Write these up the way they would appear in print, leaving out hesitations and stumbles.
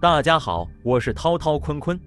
大家好，我是涛涛坤坤。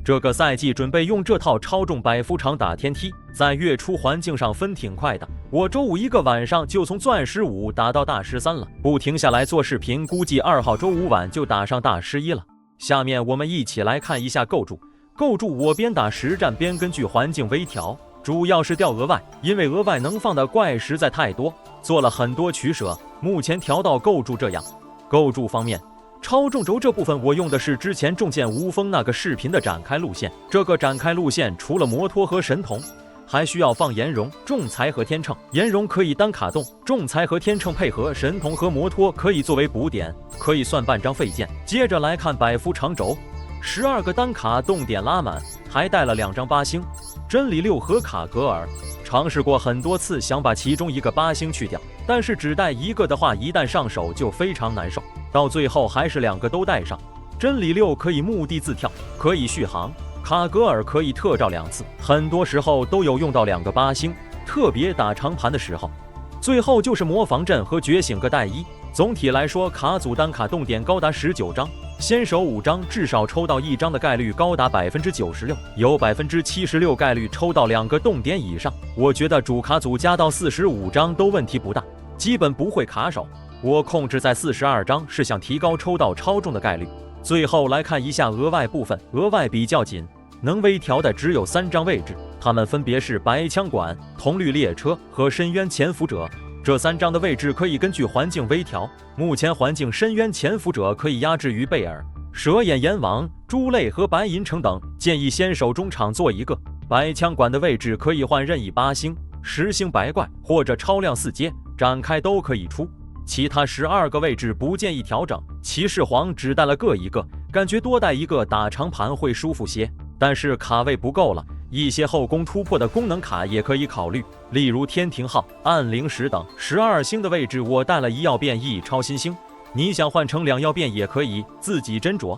这个赛季准备用这套超重百夫长打天梯，在月初环境上分挺快的。我周五一个晚上就从钻15打到大13了，不停下来做视频，估计2号周五晚就打上大11了。下面我们一起来看一下构筑。构筑我边打实战边根据环境微调，主要是调额外，因为额外能放的怪实在太多，做了很多取舍，目前调到构筑这样。构筑方面，超重轴这部分我用的是之前重剑无锋那个视频的展开路线。这个展开路线除了摩托和神童，还需要放岩溶、重材和天秤。岩溶可以单卡动，重材和天秤配合神童和摩托可以作为补点，可以算半张废件。接着来看百夫长轴，12个单卡动点拉满，还带了2张8星真理6和卡格尔。尝试过很多次，想把其中一个8星去掉，但是只带一个的话，一旦上手就非常难受。到最后还是2个都带上。真理6可以墓地自跳，可以续航；卡格尔可以特照2次，很多时候都有用到2个8星，特别打长盘的时候。最后就是魔防阵和觉醒个带1。总体来说，卡组单卡动点高达19张，先手5张，至少抽到1张的概率高达96%，有76%概率抽到2个动点以上。我觉得主卡组加到45张都问题不大，基本不会卡手。我控制在42张，是想提高抽到超重的概率。最后来看一下额外部分，额外比较紧，能微调的只有3张位置，它们分别是白枪管、铜绿列车和深渊潜伏者。这3张的位置可以根据环境微调，目前环境深渊潜伏者可以压制于贝尔、蛇眼阎王、猪类和白银城等，建议先手中场做一个。白枪管的位置可以换任意8星、10星白怪或者超量4阶，展开都可以出。其他12个位置不建议调整。骑士皇只带了各一个，感觉多带一个打长盘会舒服些，但是卡位不够了。一些后宫突破的功能卡也可以考虑，例如天庭号、暗灵石等。12星的位置我带了1要变异超新星，你想换成2要变也可以，自己斟酌。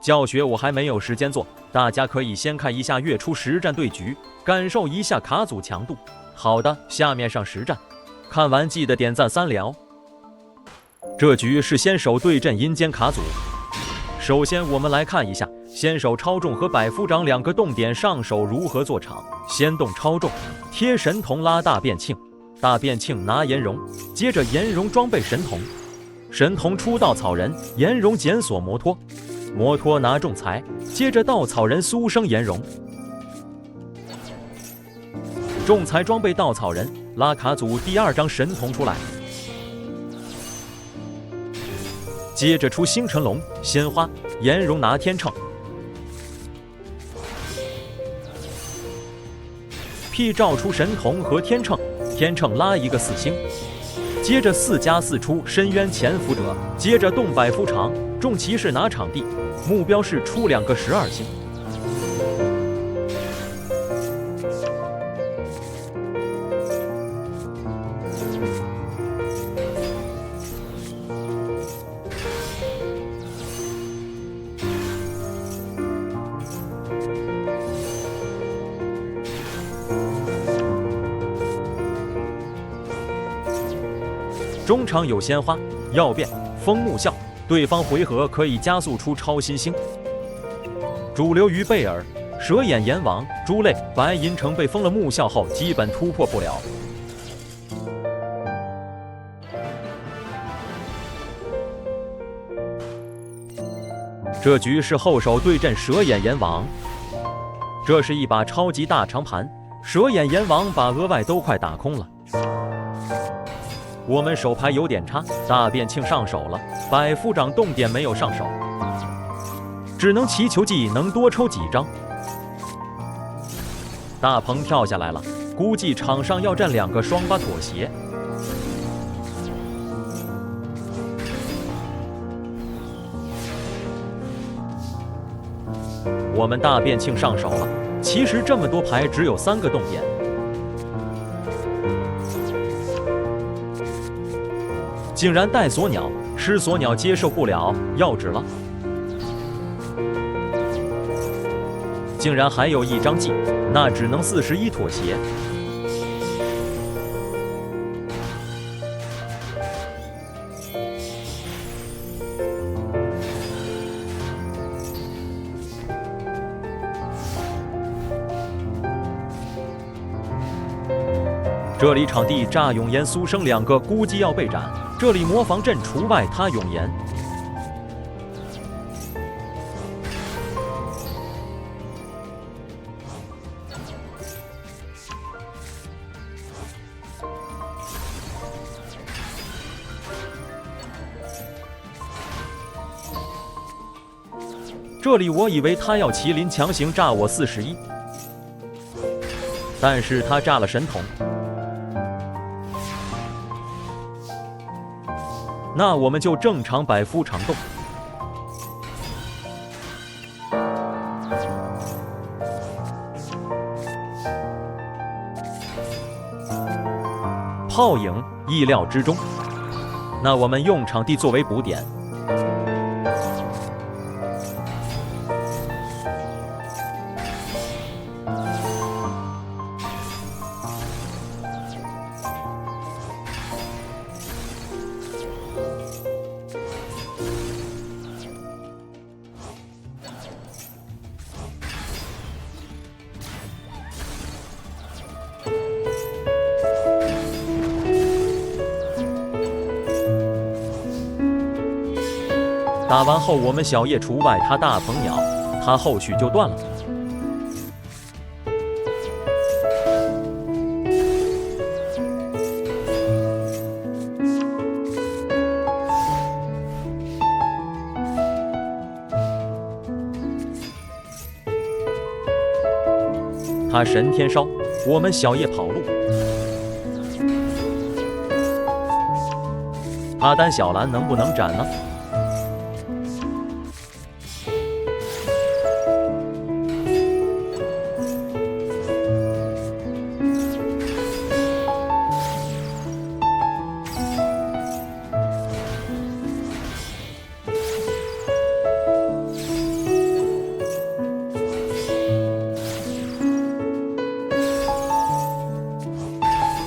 教学我还没有时间做，大家可以先看一下月初实战对局，感受一下卡组强度。好的，下面上实战，看完记得点赞3聊。这局是先手对阵阴间卡组。首先我们来看一下先手超重和百夫长2个动点上手如何做场。先动超重，贴神童拉大变庆，大变庆拿岩溶，接着岩溶装备神童，神童出稻草人，岩溶检索摩托，摩托拿重材，接着稻草人苏生岩溶，重材装备稻草人，拉卡组第2张神童出来，接着出星辰龙、鲜花、岩溶拿天秤， P 照出神童和天秤，天秤拉一个4星，接着4+4出深渊潜伏者，接着动百夫长，重骑士拿场地，目标是出2个12星。中场有鲜花、要变、风木笑，对方回合可以加速出超新星。主流于贝尔、蛇眼阎王、猪类、白银城被封了木笑后，基本突破不了。这局是后手对阵蛇眼阎王，这是一把超级大长盘，蛇眼阎王把额外都快打空了。我们手牌有点差，大变庆上手了，百夫长动点没有上手，只能祈求技能多抽几张。大鹏跳下来了，估计场上要站2个双8妥协。我们大变庆上手了，其实这么多牌只有3个动点。竟然带锁鸟，吃锁鸟接受不了，要纸了。竟然还有1张技，那只能41妥协。这里场地炸永岩苏生2个，估计要被斩。这里魔防阵除外，他永岩。这里我以为他要麒麟强行炸我41，但是他炸了神童。那我们就正常百夫长动。炮影意料之中。那我们用场地作为补点。打完后，我们小叶除外，他大鹏鸟，他后续就断了。他神天烧，我们小叶跑路。他单小蓝能不能斩呢？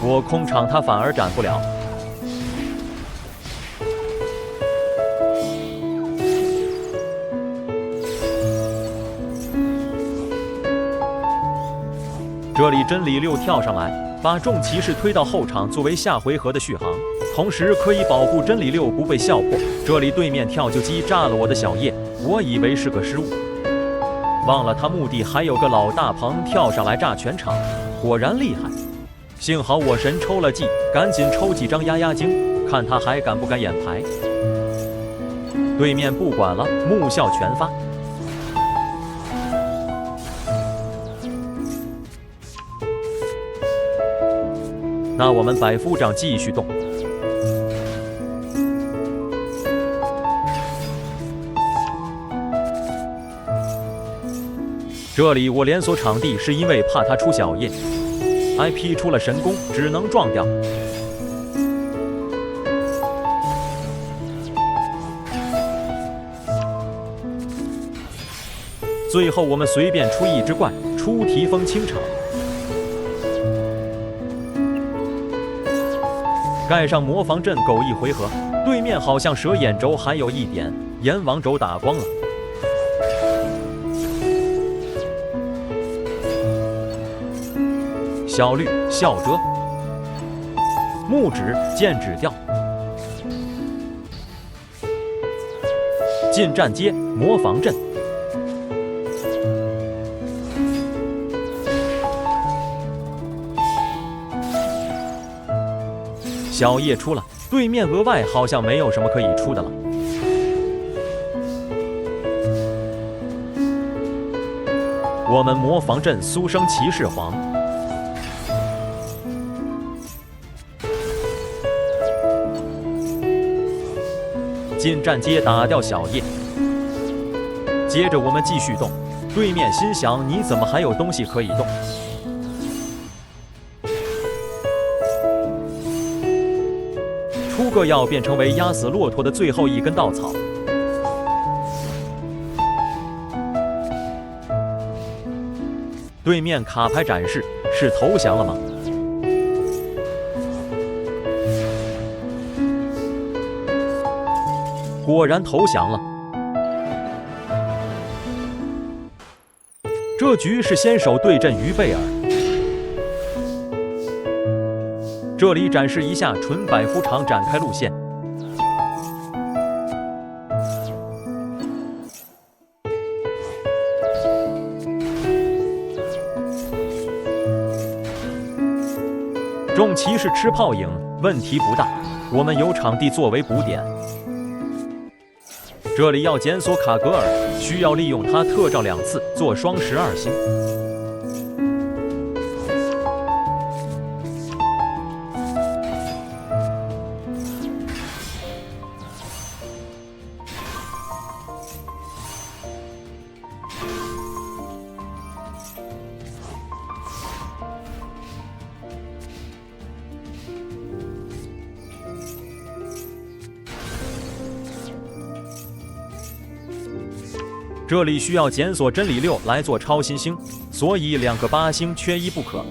我空场，他反而斩不了。这里真理6跳上来，把众骑士推到后场，作为下回合的续航，同时可以保护真理6不被笑破。这里对面跳救机炸了我的小叶，我以为是个失误，忘了他墓地还有个老大鹏跳上来炸全场，果然厉害。幸好我神抽了技，赶紧抽几张压压惊，看他还敢不敢眼牌。对面不管了，木笑全发。那我们百夫长继续动。这里我连锁场地是因为怕他出小叶。IP 出了神功，只能撞掉。最后我们随便出一只怪，出提风清场，盖上魔防阵，苟一回合。对面好像蛇眼轴还有一点，阎王轴打光了。小绿笑遮，木指剑指掉，近战阶魔防阵，小叶出了，对面额外好像没有什么可以出的了。我们魔防阵苏生骑士皇。近战阶打掉小叶，接着我们继续动。对面心想：你怎么还有东西可以动？出个药便成为压死骆驼的最后一根稻草。对面卡牌展示是投降了吗？果然投降了。这局是先手对阵于贝尔，这里展示一下纯百夫长展开路线。重骑士吃泡影问题不大，我们有场地作为补点。这里要检索卡格尔，需要利用它特召2次做双12星。这里需要检索真理6来做超新星，所以2个8星缺一不可。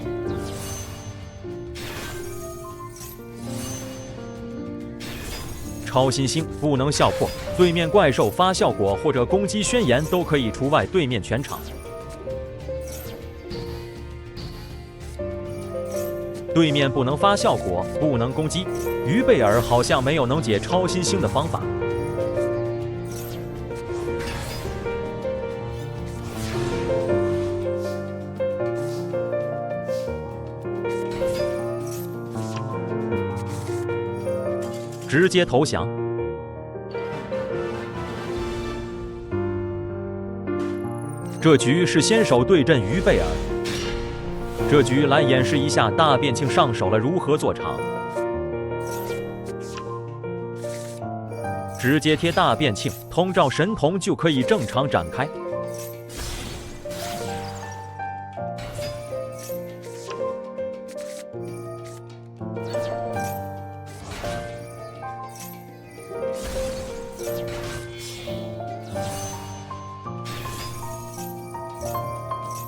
超新星不能笑破，对面怪兽发效果或者攻击宣言都可以除外对面全场。对面不能发效果，不能攻击。于贝尔好像没有能解超新星的方法。直接投降。这局是先手对阵于贝尔。这局来演示一下大变庆上手了如何做场。直接贴大变庆，通照神童就可以正常展开。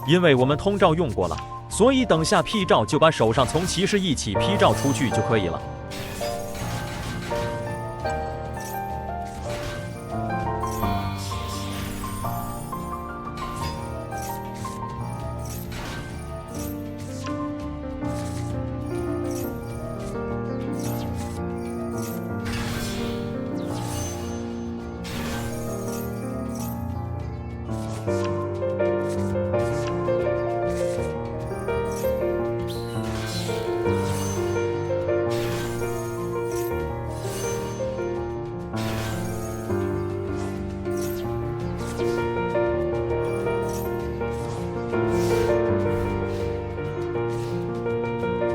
因为我们通照用过了，所以等下劈照就把手上从骑士一起劈照出去就可以了。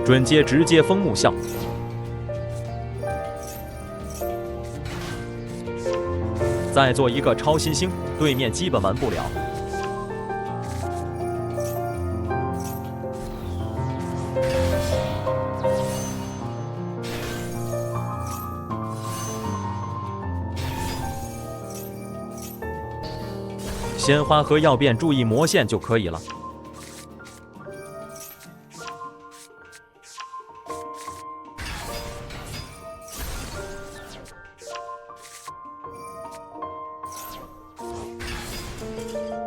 准接直接封木笑，再做一个超新星，对面基本完不了。鲜花和药变注意魔线就可以了。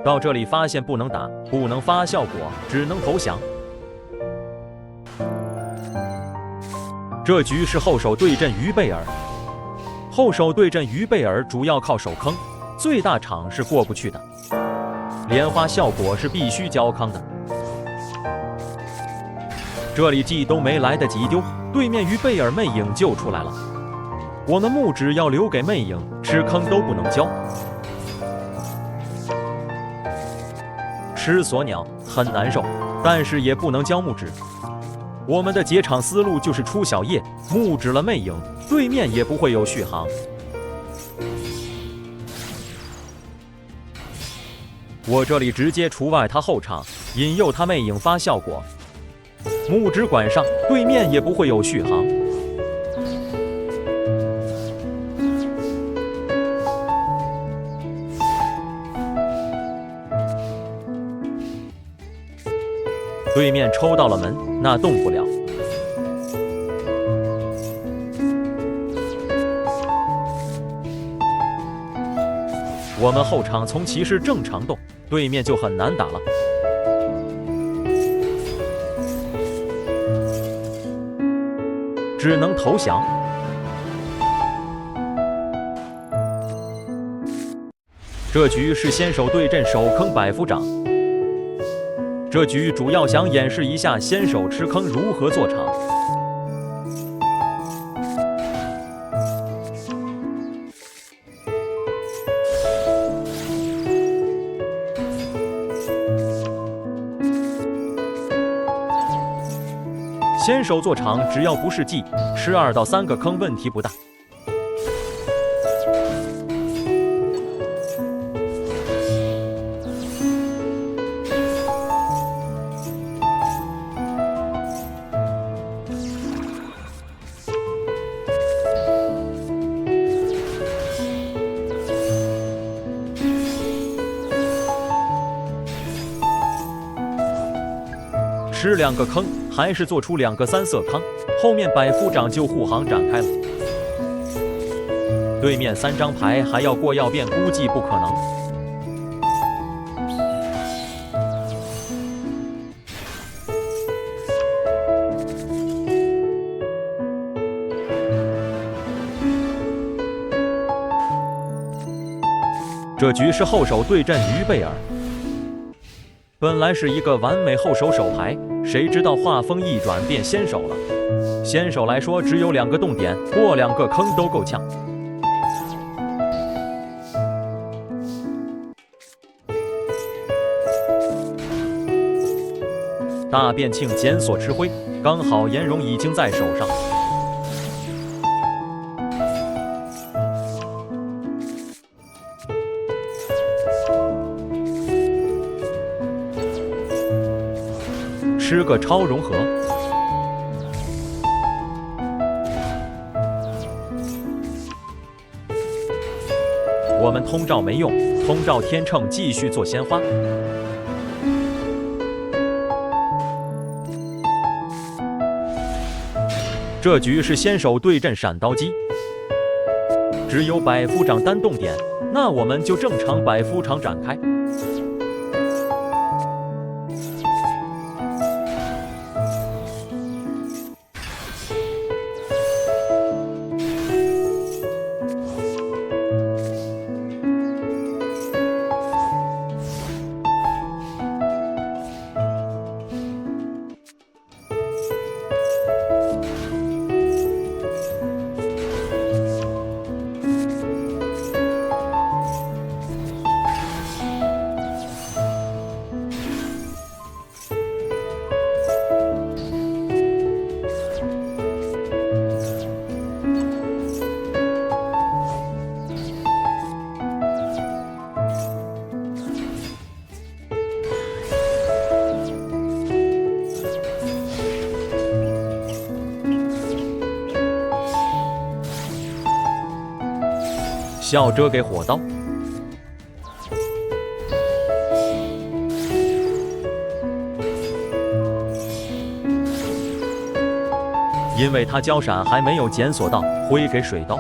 到这里发现不能打，不能发效果，只能投降。这局是后手对阵于贝尔，后手对阵于贝尔主要靠手坑，最大场是过不去的。莲花效果是必须交康的。这里技都没来得及丢，对面于贝尔魅影就出来了。我们木指要留给魅影，吃坑都不能交。吃锁鸟很难受，但是也不能交木指。我们的解场思路就是出小叶，木指了魅影，对面也不会有续航。我这里直接除外他后场，引诱他魅影发效果，木指管上，对面也不会有续航。对面抽到了门，那动不了。我们后场从骑士正常动，对面就很难打了。只能投降。这局是先手对阵首坑百夫长。这局主要想演示一下先手吃坑如何做场。先手做场，只要不是 G， 吃2到3个坑问题不大。吃2个坑，还是做出2个3色坑，后面百夫长就护航展开了。对面3张牌还要过要变，估计不可能。这局是后手对阵于贝尔。本来是一个完美后手手牌，谁知道画风一转变先手了。先手来说只有2个动点，过2个坑都够呛。大变庆检索吃灰，刚好颜容已经在手上。吃个超融合，我们通照没用，通照天秤继续做鲜花。这局是先手对阵闪刀机，只有百夫长单动点，那我们就正常百夫长展开。笑遮给火刀，因为他交闪还没有检索到，挥给水刀。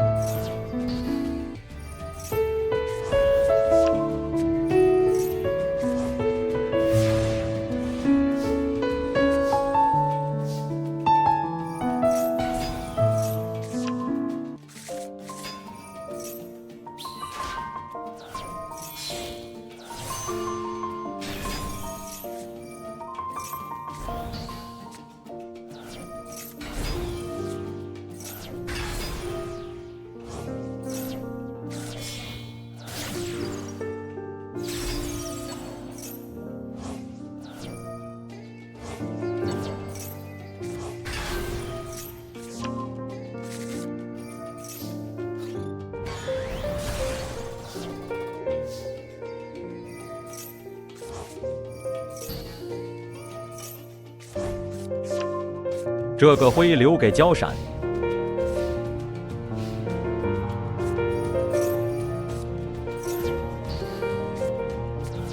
这个灰留给交闪，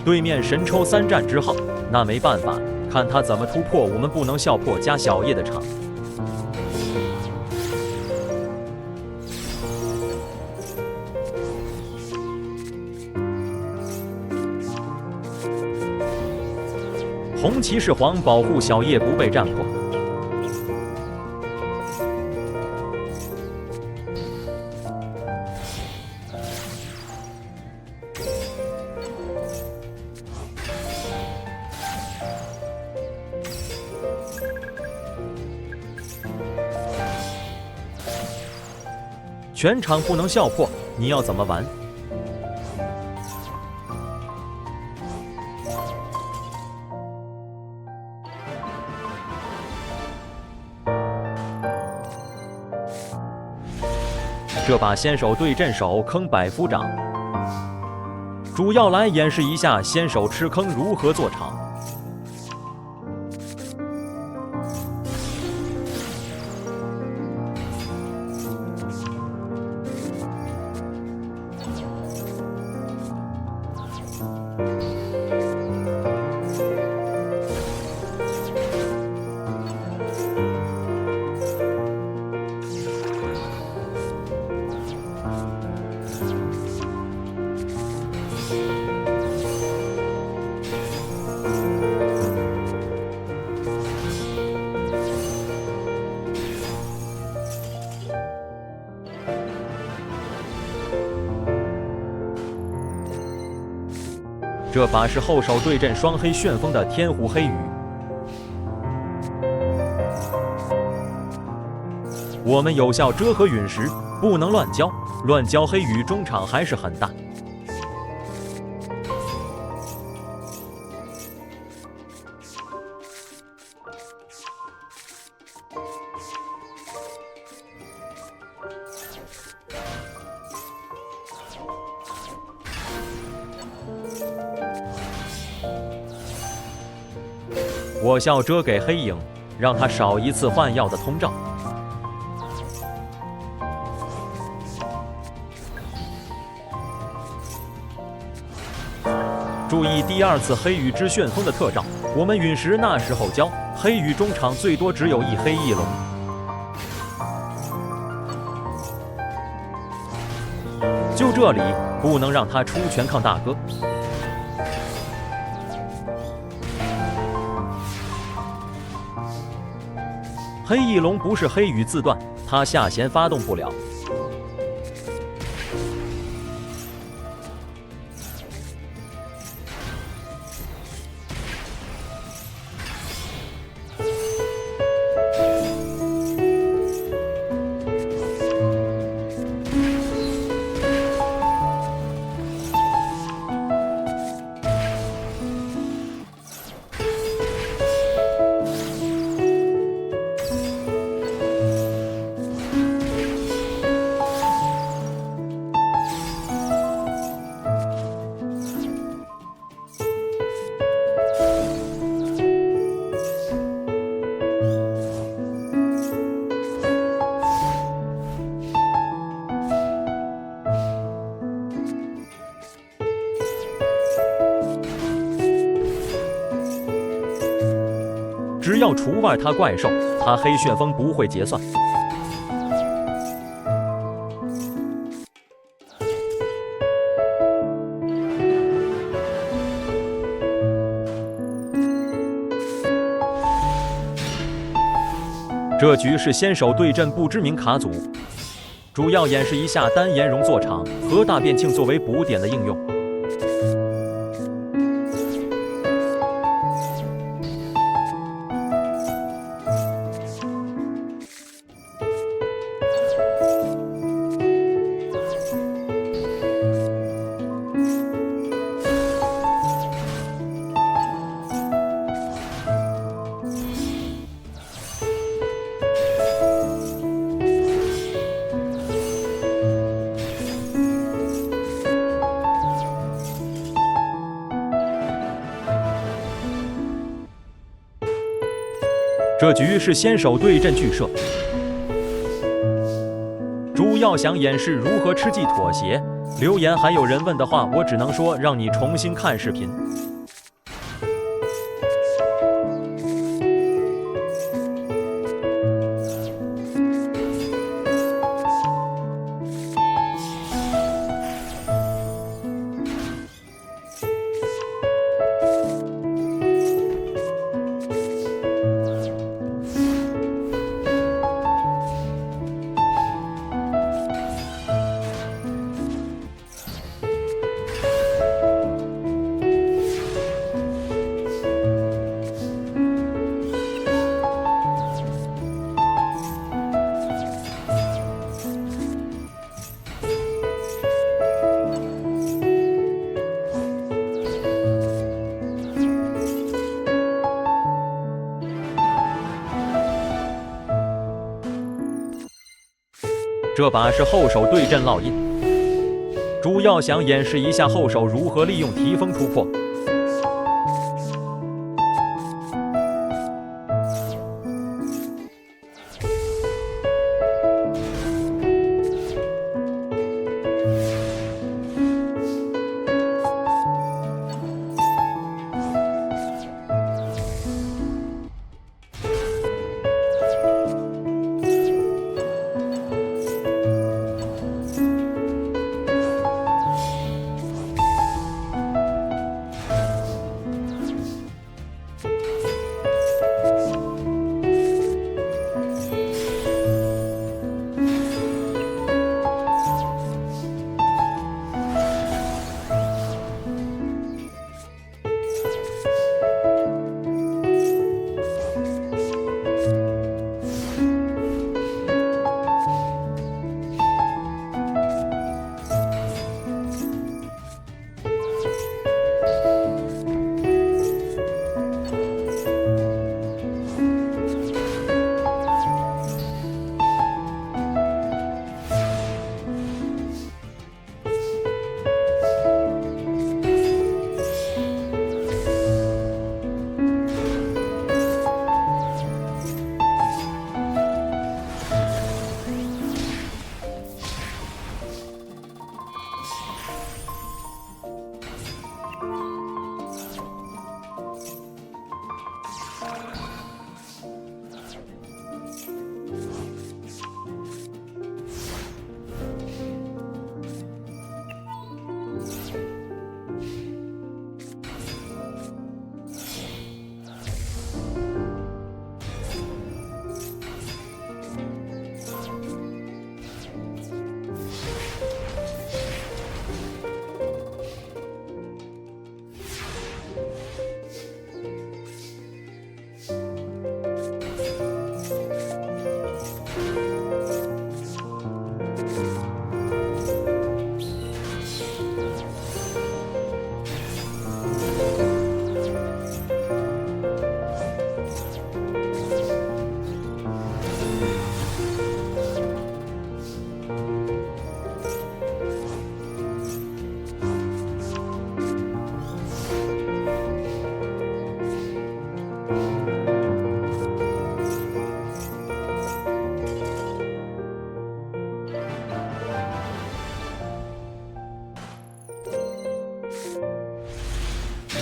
对面神抽3战之后，那没办法，看他怎么突破，我们不能笑破加小叶的场。红骑士黄保护小叶不被战破。全场不能笑破，你要怎么玩？这把先手对阵手坑百夫长，主要来演示一下先手吃坑如何做场。这把是后手对阵双黑旋风的天胡黑羽，我们有效遮和陨石，不能乱交，乱交黑羽中场还是很大。我笑遮给黑影，让他少一次换药的通照。注意第二次黑羽之旋风的特照，我们陨石那时候交，黑羽中场最多只有一黑一龙。就这里不能让他出全抗大哥。黑翼龙不是黑羽自断，他下弦发动不了。只要除外他怪兽，他黑旋风不会结算。这局是先手对阵不知名卡组，主要演示一下单岩溶做场和大变庆作为补点的应用。这局是先手对阵巨射，主要想演示如何吃鸡妥协。留言还有人问的话，我只能说让你重新看视频。这把是后手对阵烙印，主要想演示一下后手如何利用提风突破。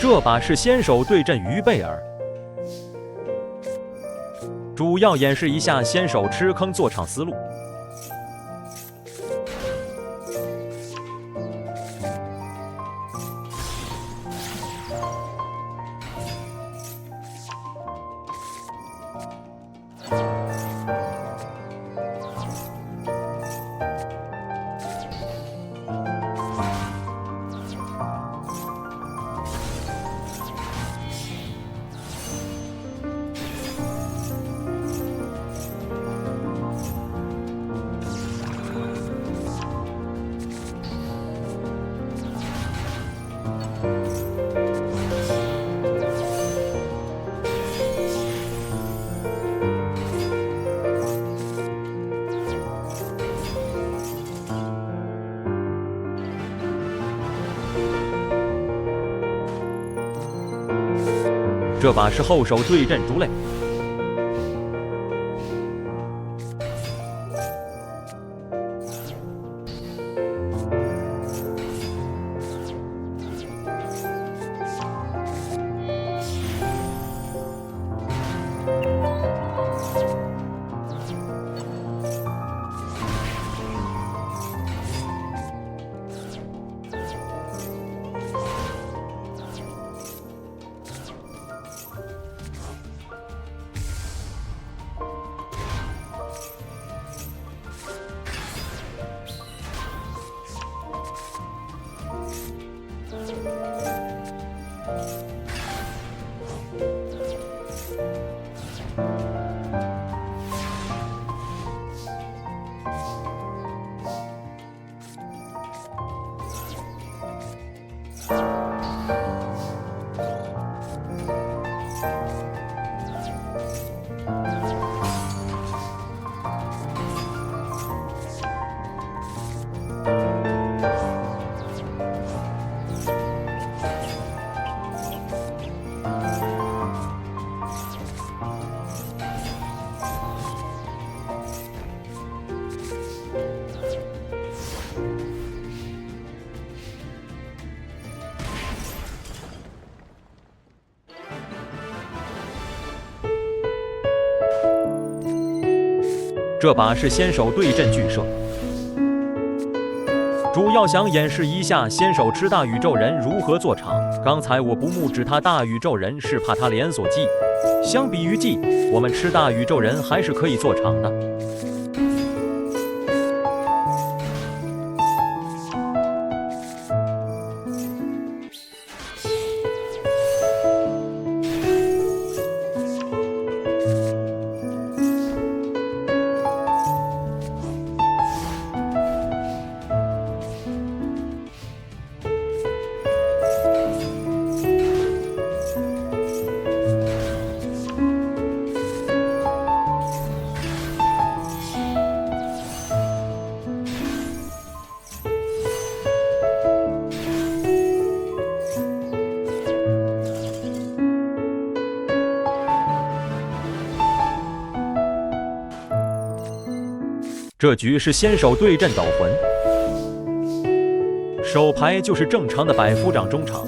这把是先手对阵于贝尔，主要演示一下先手吃坑做场思路。这把是后手对阵猪类，这把是先手对阵巨兽，主要想演示一下先手吃大宇宙人如何做场。刚才我不木指他大宇宙人是怕他连锁技，相比于技，我们吃大宇宙人还是可以做场的。这局是先手对阵斗魂，手牌就是正常的百夫长中场。